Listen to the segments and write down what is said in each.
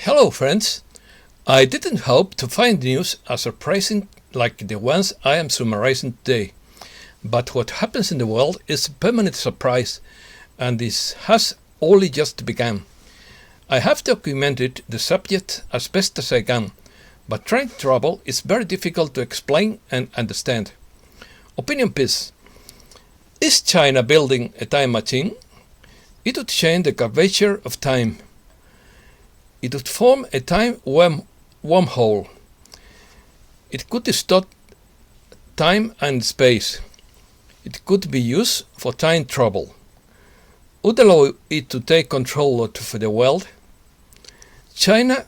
Hello friends! I didn't hope to find news as surprising like the ones I am summarizing today, but what happens in the world is a permanent surprise, and this has only just begun. I have documented the subject as best as I can, but time travel is very difficult to explain and understand. Opinion piece. Is China building a time machine? It would change the curvature of time. It would form a time wormhole. It could distort time and space. It could be used for time travel. Would allow it to take control of the world. China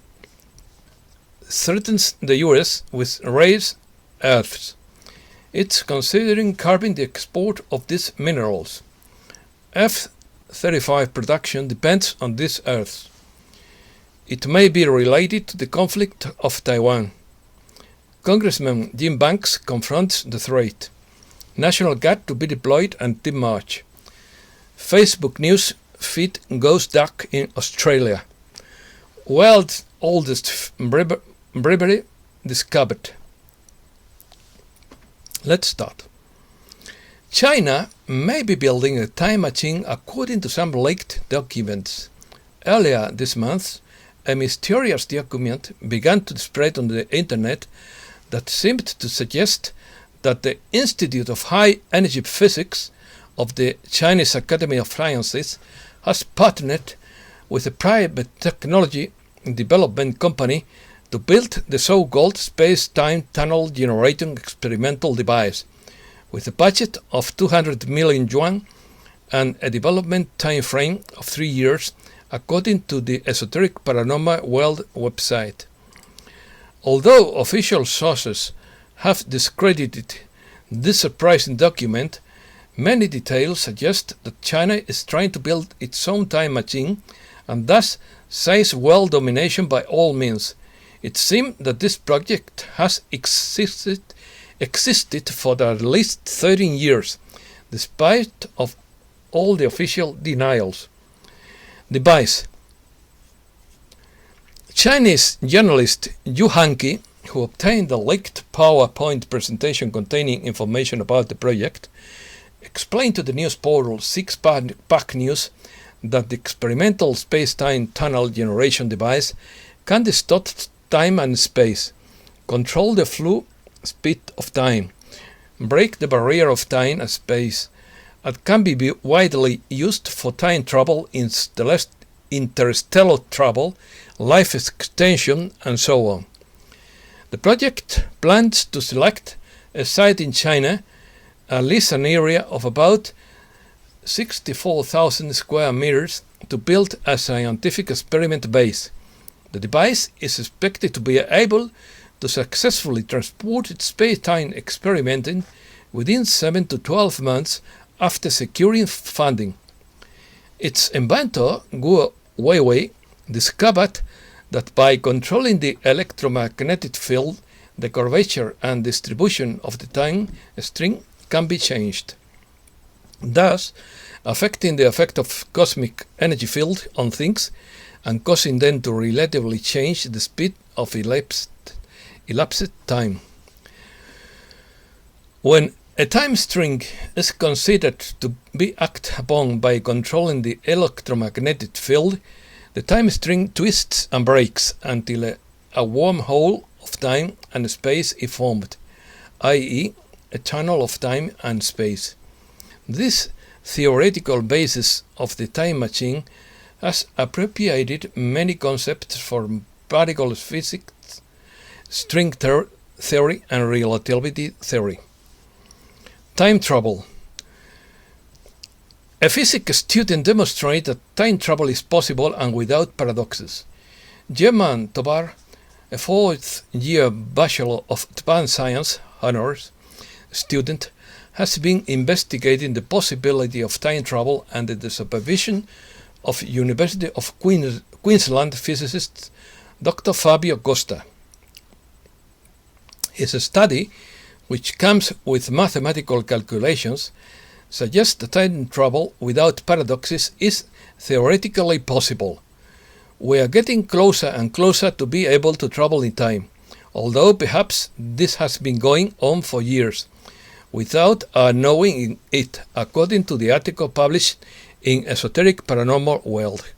threatens the US with rare earths. It's considering curbing the export of these minerals. F-35 production depends on these earths. It may be related to the conflict of Taiwan. Congressman Jim Banks confronts the threat. National Guard to be deployed until March. Facebook news feed goes dark in Australia. World's oldest brewery discovered. Let's start. China may be building a time machine according to some leaked documents. Earlier this month, a mysterious document began to spread on the internet that seemed to suggest that the Institute of High Energy Physics of the Chinese Academy of Sciences has partnered with a private technology development company to build the so-called space-time tunnel generating experimental device with a budget of 200 million yuan and a development time frame of 3 years, according to the Esoteric Paranormal World website. Although official sources have discredited this surprising document, many details suggest that China is trying to build its own time machine and thus seize world domination by all means. It seems that this project has existed for at least 13 years, despite of all the official denials. Device. Chinese journalist Yu Hanqi, who obtained a leaked PowerPoint presentation containing information about the project, explained to the news portal Six-Pack News that the experimental space-time tunnel generation device can distort time and space, control the flow speed of time, break the barrier of time and space, and can be widely used for time travel, interstellar travel, life extension, and so on. The project plans to select a site in China, at least an area of about 64,000 square meters, to build a scientific experiment base. The device is expected to be able to successfully transport its space-time experimenting within 7 to 12 months after securing funding. Its inventor, Guo Weiwei, discovered that by controlling the electromagnetic field, the curvature and distribution of the time string can be changed, thus affecting the effect of cosmic energy field on things and causing them to relatively change the speed of elapsed time. When a time string is considered to be acted upon by controlling the electromagnetic field, the time string twists and breaks until a wormhole of time and space is formed, i.e., a tunnel of time and space. This theoretical basis of the time machine has appropriated many concepts from particle physics, string theory, and relativity theory. Time travel. A physics student demonstrated that time travel is possible and without paradoxes. German Tobar, a fourth-year Bachelor of Advanced Science honors student, has been investigating the possibility of time travel under the supervision of University of Queensland physicist Dr. Fabio Costa. His study, which comes with mathematical calculations, suggests that time travel without paradoxes is theoretically possible. We are getting closer and closer to be able to travel in time, although perhaps this has been going on for years, without our knowing it, according to the article published in Esoteric Paranormal World.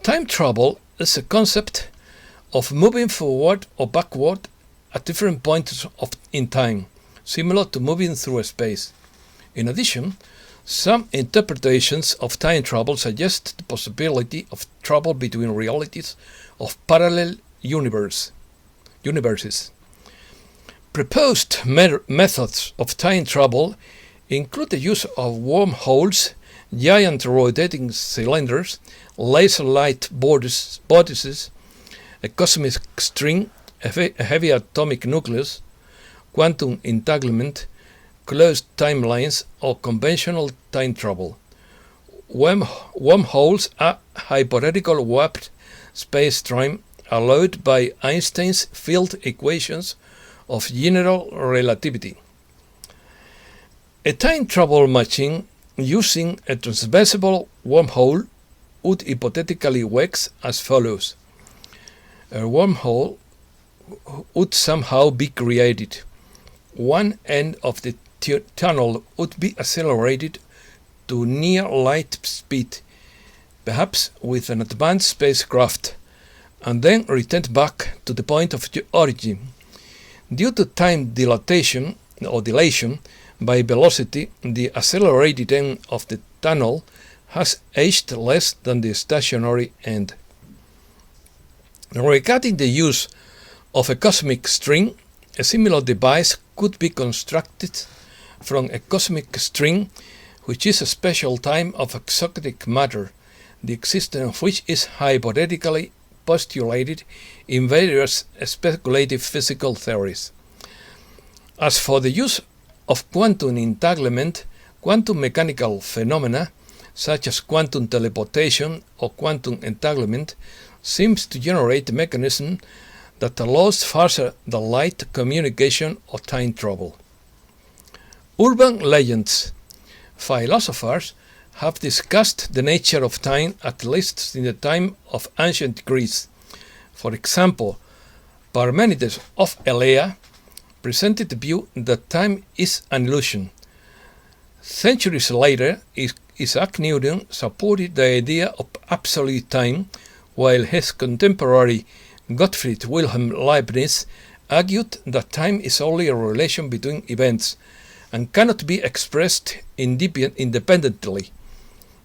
Time travel is a concept of moving forward or backward at different points in time, similar to moving through space. In addition, some interpretations of time travel suggest the possibility of travel between realities of parallel universes. Proposed methods of time travel include the use of wormholes, giant rotating cylinders, laser light vortices, a cosmic string, a heavy atomic nucleus, quantum entanglement, closed timelines, or conventional time travel. Wormholes are hypothetical warped space-time allowed by Einstein's field equations of general relativity. A time travel machine using a transversal wormhole would hypothetically work as follows. A wormhole would somehow be created. One end of the tunnel would be accelerated to near light speed, perhaps with an advanced spacecraft, and then returned back to the point of origin. Due to time dilation by velocity, the accelerated end of the tunnel has aged less than the stationary end. Regarding the use of a cosmic string, a similar device could be constructed from a cosmic string, which is a special type of exotic matter, the existence of which is hypothetically postulated in various speculative physical theories. As for the use of quantum entanglement, quantum mechanical phenomena, such as quantum teleportation or quantum entanglement, seems to generate a mechanism that allows faster than light communication or time travel. Urban legends. Philosophers have discussed the nature of time at least since the time of ancient Greece. For example, Parmenides of Elea presented the view that time is an illusion. Centuries later, Isaac Newton supported the idea of absolute time, while his contemporary Gottfried Wilhelm Leibniz argued that time is only a relation between events and cannot be expressed independently.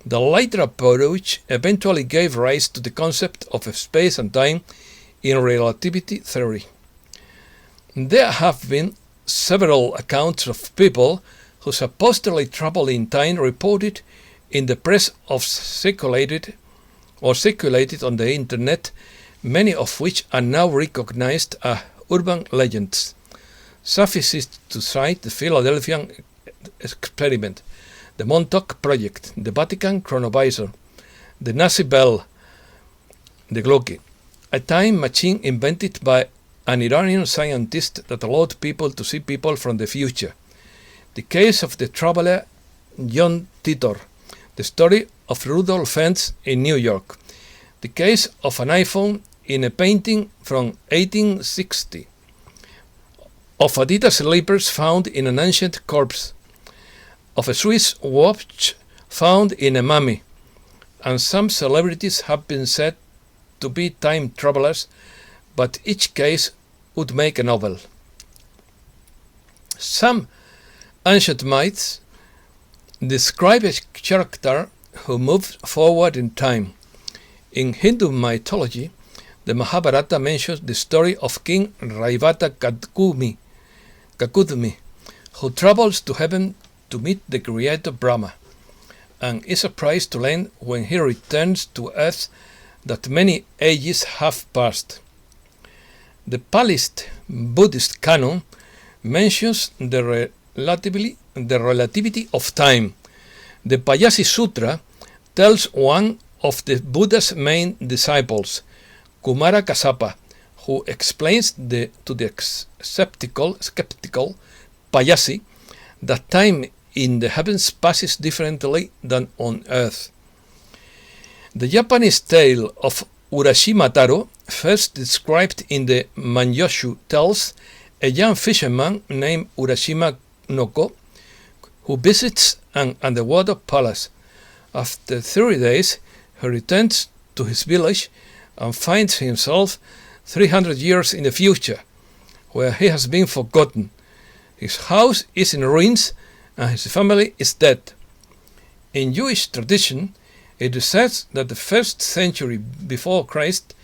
The latter approach eventually gave rise to the concept of space and time in relativity theory. There have been several accounts of people who supposedly travel in time reported in the press or circulated on the internet, many of which are now recognized as urban legends. Suffice it to cite the Philadelphia experiment, the Montauk Project, the Vatican chronovisor, the Nazi bell, the Glocke, a time machine invented by an Iranian scientist that allowed people to see people from the future, the case of the traveler John Titor, the story of Rudolph Fentz in New York, the case of an iPhone in a painting from 1860, of Adidas slippers found in an ancient corpse, of a Swiss watch found in a mummy, and some celebrities have been said to be time travelers, but each case would make a novel. Some ancient myths describe a character who moved forward in time. In Hindu mythology, the Mahabharata mentions the story of King Raivata Kakudmi, who travels to heaven to meet the creator Brahma, and is surprised to learn when he returns to earth that many ages have passed. The Palist Buddhist canon mentions the relativity of time. The Payasi Sutra tells one of the Buddha's main disciples, Kumara Kassapa, who explains to the skeptical Payasi that time in the heavens passes differently than on earth. The Japanese tale of Urashima Taro, first described in the Manyoshu, tells a young fisherman named Urashima Noko who visits an underwater palace. After 30 days, he returns to his village and finds himself 300 years in the future, where he has been forgotten. His house is in ruins and his family is dead. In Jewish tradition, it is said that the 1st century before Christ,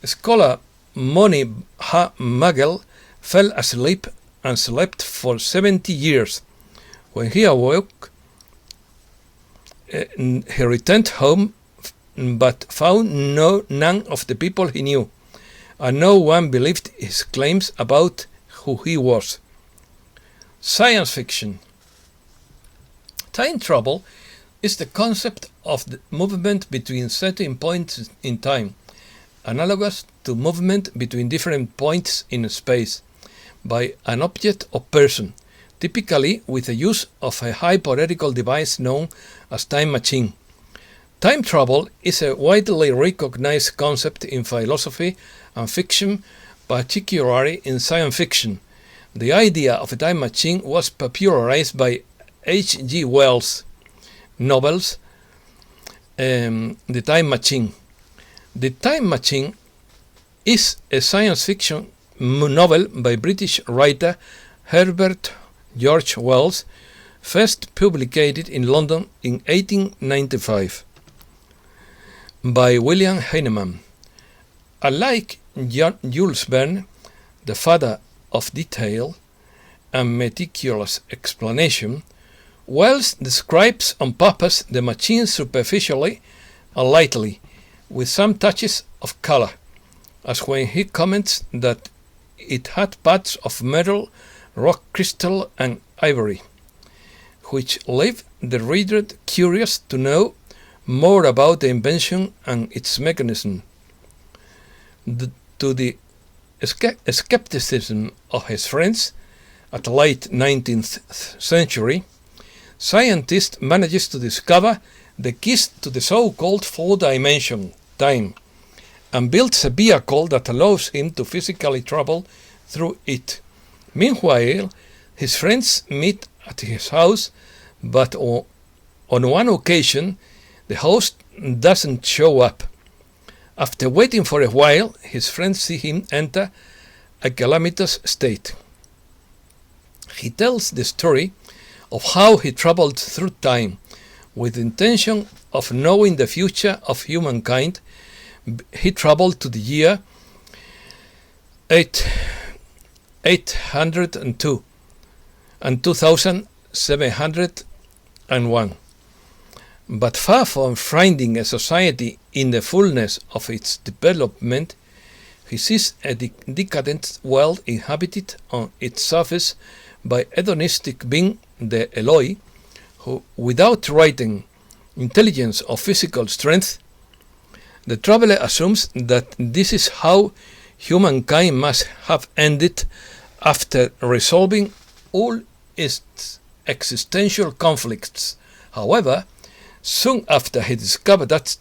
scholar Moni Ha-Magel fell asleep and slept for 70 years. When he awoke, he returned home but found none of the people he knew, and no one believed his claims about who he was. Science fiction. Time travel is the concept of the movement between certain points in time, analogous to movement between different points in space, by an object or person, typically with the use of a hypothetical device known as time machine. Time travel is a widely recognized concept in philosophy and fiction, particularly in science fiction. The idea of a time machine was popularized by H.G. Wells' novels, The Time Machine. The Time Machine is a science fiction novel by British writer Herbert George Wells, first published in London in 1895 by William Heinemann. Unlike Jules Verne, the father of detail and meticulous explanation, Wells describes on purpose the machine superficially and lightly, with some touches of color, as when he comments that it had parts of metal, rock crystal, and ivory, which leave the reader curious to know more about the invention and its mechanism. To the skepticism of his friends at the late 19th century, scientists managed to discover the keys to the so-called four-dimension time and builds a vehicle that allows him to physically travel through it. Meanwhile, his friends meet at his house, but on one occasion, the host doesn't show up. After waiting for a while, his friends see him enter a calamitous state. He tells the story of how he traveled through time with the intention of knowing the future of humankind. He traveled to the year 802 and 2701. But far from finding a society in the fullness of its development, he sees a decadent world inhabited on its surface by hedonistic being the Eloi, who, without writing intelligence or physical strength, the traveler assumes that this is how humankind must have ended after resolving all its existential conflicts. However, soon after he discovered that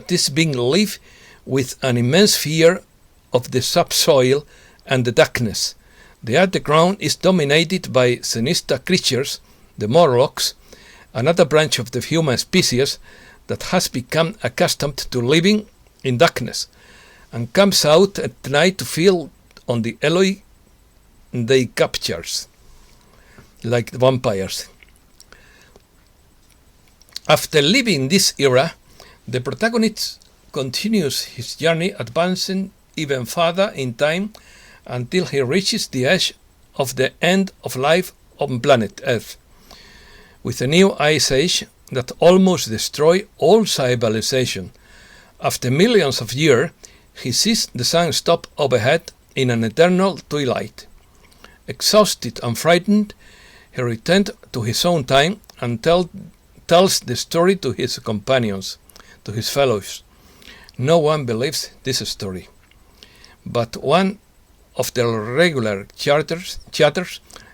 this being lived with an immense fear of the subsoil and the darkness. The underground is dominated by sinister creatures, the Morlocks, another branch of the human species that has become accustomed to living in darkness and comes out at night to feed on the Eloi they captures, like vampires. After leaving this era, the protagonist continues his journey, advancing even further in time until he reaches the edge of the end of life on planet Earth, with a new ice age that almost destroys all civilization. After millions of years, he sees the sun stop overhead in an eternal twilight. Exhausted and frightened, he returned to his own time and tells the story to his companions, to his fellows. No one believes this story. But one of the regular chatters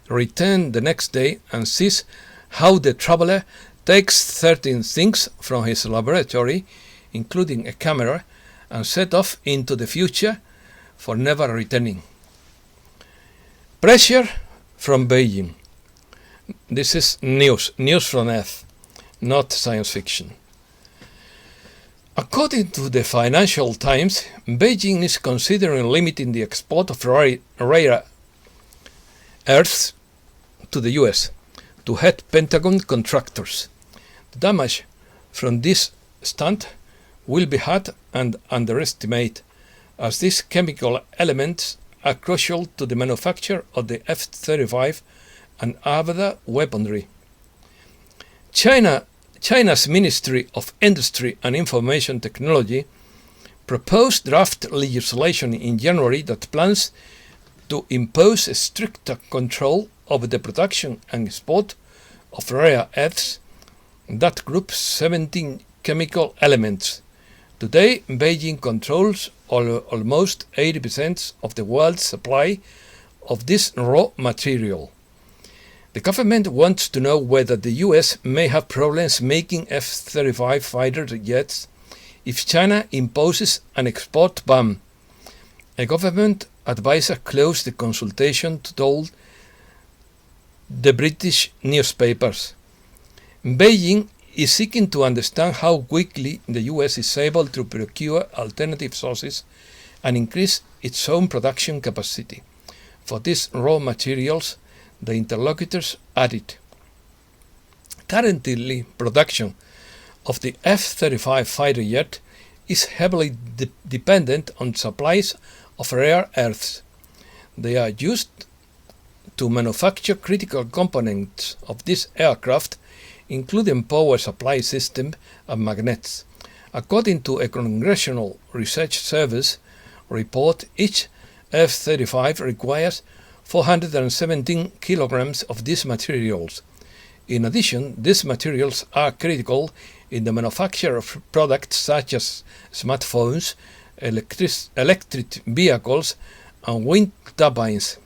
returns the next day and sees how the traveler takes certain things from his laboratory including a camera, and set off into the future for never returning. Pressure from Beijing. This is news from Earth, not science fiction. According to the Financial Times, Beijing is considering limiting the export of rare earths to the US to help Pentagon contractors. The damage from this stunt will be hard and underestimated, as these chemical elements are crucial to the manufacture of the F-35 and other weaponry. China's Ministry of Industry and Information Technology proposed draft legislation in January that plans to impose a stricter control over the production and export of rare earths that group 17 chemical elements. Today, Beijing controls almost 80% of the world's supply of this raw material. The government wants to know whether the US may have problems making F-35 fighter jets if China imposes an export ban. A government advisor closed the consultation, told the British newspapers. Beijing is seeking to understand how quickly the US is able to procure alternative sources and increase its own production capacity. For these raw materials, the interlocutors added. Currently, production of the F-35 fighter jet is heavily dependent on supplies of rare earths. They are used to manufacture critical components of this aircraft, including power supply system and magnets. According to a Congressional Research Service report, each F-35 requires 417 kilograms of these materials. In addition, these materials are critical in the manufacture of products such as smartphones, electric vehicles, and wind turbines.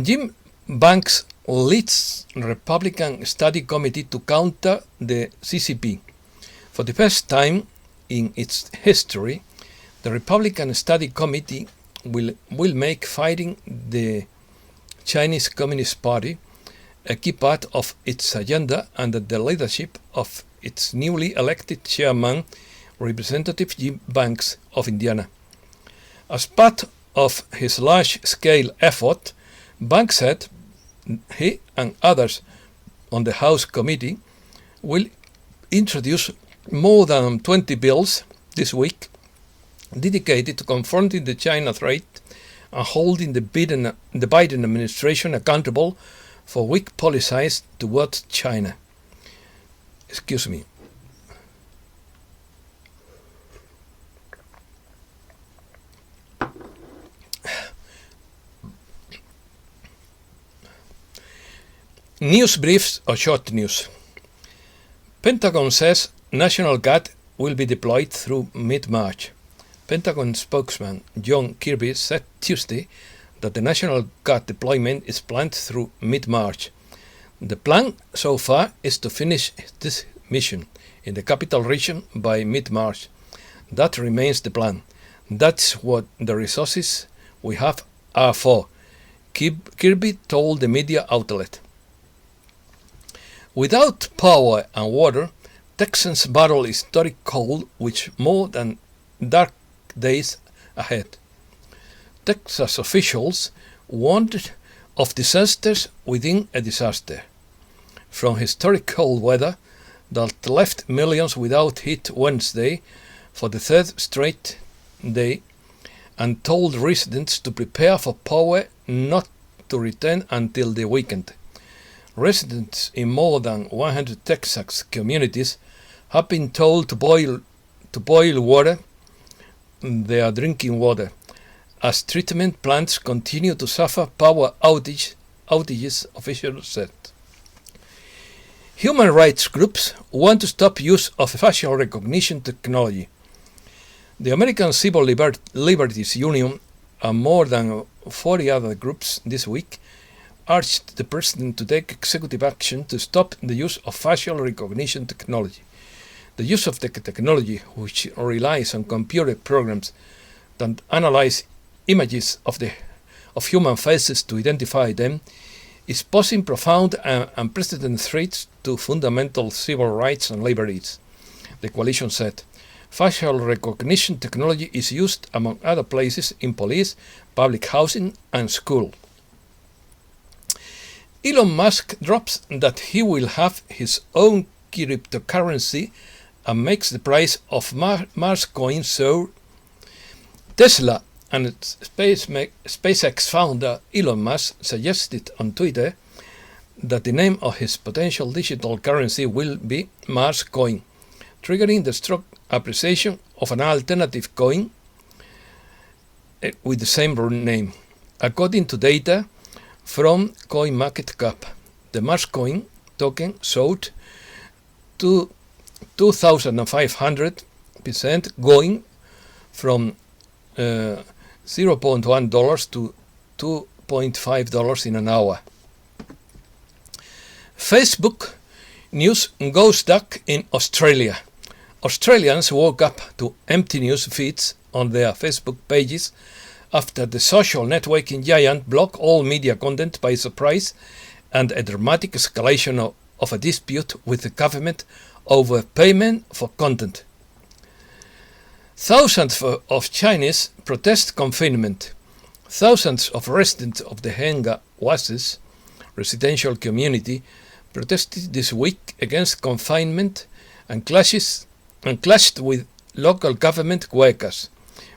Jim Banks leads Republican study committee to counter the CCP. For the first time in its history, the Republican study committee will make fighting the Chinese Communist Party a key part of its agenda under the leadership of its newly elected chairman, Representative Jim Banks of Indiana. As part of his large-scale effort, Banks said he and others on the House committee will introduce more than 20 bills this week dedicated to confronting the China threat and holding the Biden administration accountable for weak policies towards China. Excuse me. News briefs or short news. Pentagon says National Guard will be deployed through mid-March. Pentagon spokesman John Kirby said Tuesday that the National Guard deployment is planned through mid-March. The plan so far is to finish this mission in the capital region by mid-March. That remains the plan. That's what the resources we have are for, Kirby told the media outlet. Without power and water, Texans battle historic cold with more than dark days ahead. Texas officials warned of disasters within a disaster. From historic cold weather that left millions without heat Wednesday for the third straight day and told residents to prepare for power not to return until the weekend. Residents in more than 100 Texas communities have been told to boil water, their drinking water, as treatment plants continue to suffer power outages, officials said. Human rights groups want to stop use of facial recognition technology. The American Civil Liberties Union and more than 40 other groups this week urged the president to take executive action to stop the use of facial recognition technology. The use of the technology, which relies on computer programs that analyze images of human faces to identify them, is posing profound and unprecedented threats to fundamental civil rights and liberties, the coalition said. Facial recognition technology is used, among other places, in police, public housing, and school. Elon Musk drops that he will have his own cryptocurrency and makes the price of Mars coins soar. Tesla and SpaceX founder Elon Musk suggested on Twitter that the name of his potential digital currency will be Mars coin, triggering the strong appreciation of an alternative coin with the same name. According to data from CoinMarketCap, the Mars coin token soared to 2,500%, going from $0.1 to $2.5 in an hour. Facebook news goes dark in Australia. Australians woke up to empty news feeds on their Facebook pages after the social networking giant blocked all media content by surprise and a dramatic escalation of a dispute with the government over payment for content. Thousands of Chinese protest confinement. Thousands of residents of the Henga Oasis residential community protested this week against confinement and clashed with local government workers.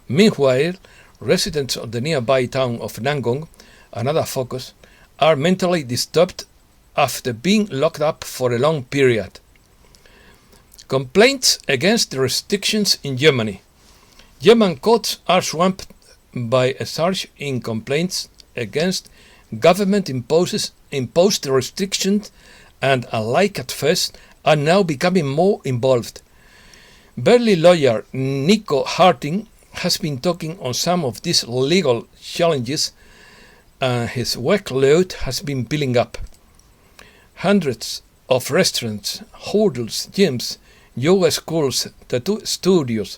Meanwhile, residents of the nearby town of Nangong, another focus, are mentally disturbed after being locked up for a long period. Complaints against the restrictions in Germany. German courts are swamped by a surge in complaints against government-imposed restrictions and, unlike at first, are now becoming more involved. Burly lawyer Nico Harting has been talking on some of these legal challenges, and his workload has been piling up. Hundreds of restaurants, hotels, gyms, yoga schools, tattoo studios,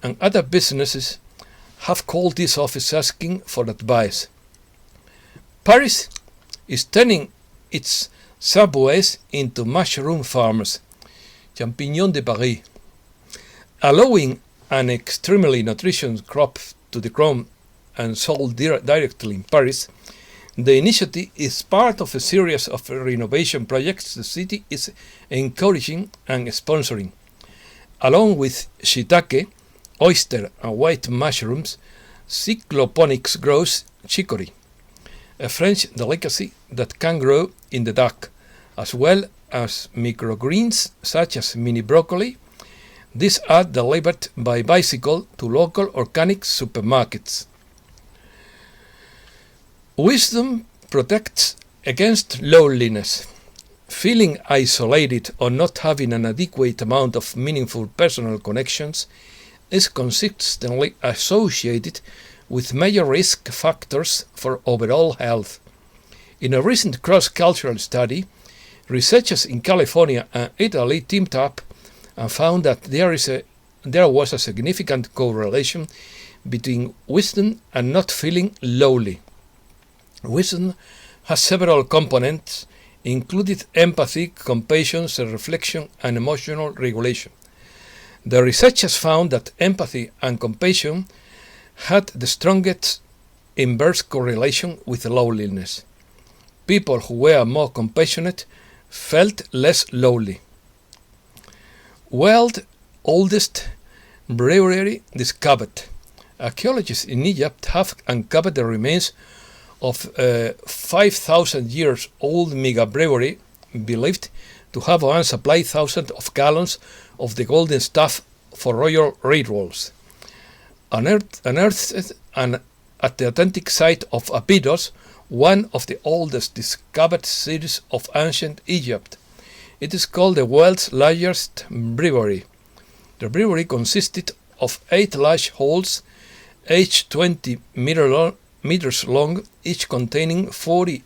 and other businesses have called this office asking for advice. Paris is turning its subways into mushroom farms, Champignon de Paris, allowing an extremely nutritious crop to be grown and sold directly in Paris. The initiative is part of a series of renovation projects the city is encouraging and sponsoring. Along with shiitake, oyster and white mushrooms, cycloponics grows chicory, a French delicacy that can grow in the dark, as well as microgreens such as mini broccoli. These are delivered by bicycle to local organic supermarkets. Wisdom protects against loneliness. Feeling isolated or not having an adequate amount of meaningful personal connections is consistently associated with major risk factors for overall health. In a recent cross-cultural study, researchers in California and Italy teamed up and found that there was a significant correlation between wisdom and not feeling lonely. Wisdom has several components, including empathy, compassion, self-reflection, and emotional regulation. The researchers found that empathy and compassion had the strongest inverse correlation with loneliness. People who were more compassionate felt less lonely. World's oldest brewery discovered. Archaeologists in Egypt have uncovered the remains of a 5,000 years old mega brewery believed to have once supplied thousands of gallons of the golden stuff for royal rituals. Unearthed at the authentic site of Abydos, one of the oldest discovered cities of ancient Egypt. It is called the world's largest brewery. The brewery consisted of 8 large halls, each 20 meters long, each containing 40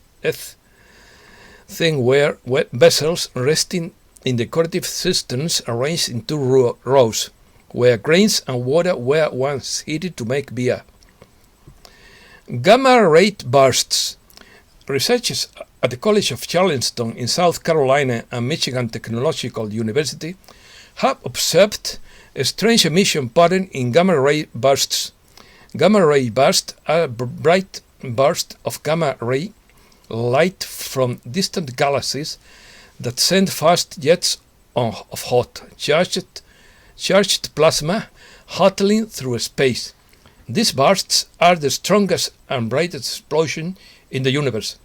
earthenware vessels resting in decorative cisterns arranged in two rows, where grains and water were once heated to make beer. Gamma ray bursts. Researchers at the College of Charleston in South Carolina and Michigan Technological University have observed a strange emission pattern in gamma ray bursts. Gamma ray bursts are bright bursts of gamma ray light from distant galaxies that send fast jets of hot, charged plasma hurtling through space. These bursts are the strongest and brightest explosion in the universe,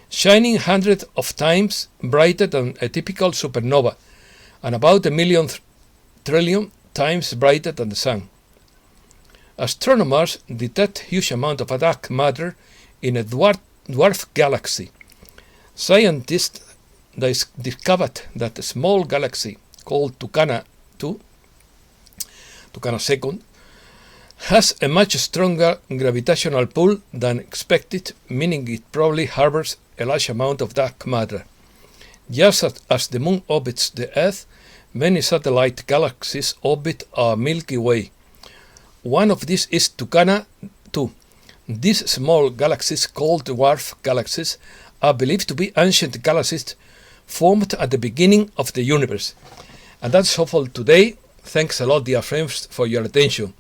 shining hundreds of times brighter than a typical supernova, and about 1,000,000 trillion times brighter than the sun. Astronomers detect huge amounts of dark matter in a dwarf galaxy. Scientists discovered that a small galaxy called Tucana II, has a much stronger gravitational pull than expected, meaning it probably harbors a large amount of dark matter. Just as the Moon orbits the Earth, many satellite galaxies orbit our Milky Way. One of these is Tucana II. These small galaxies, called dwarf galaxies, are believed to be ancient galaxies formed at the beginning of the universe. And that's all for today. Thanks a lot, dear friends, for your attention.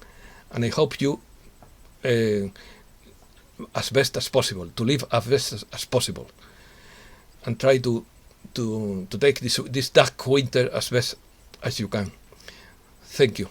And I hope you, as best as possible, to live as best as possible. And try to take this dark winter as best as you can. Thank you.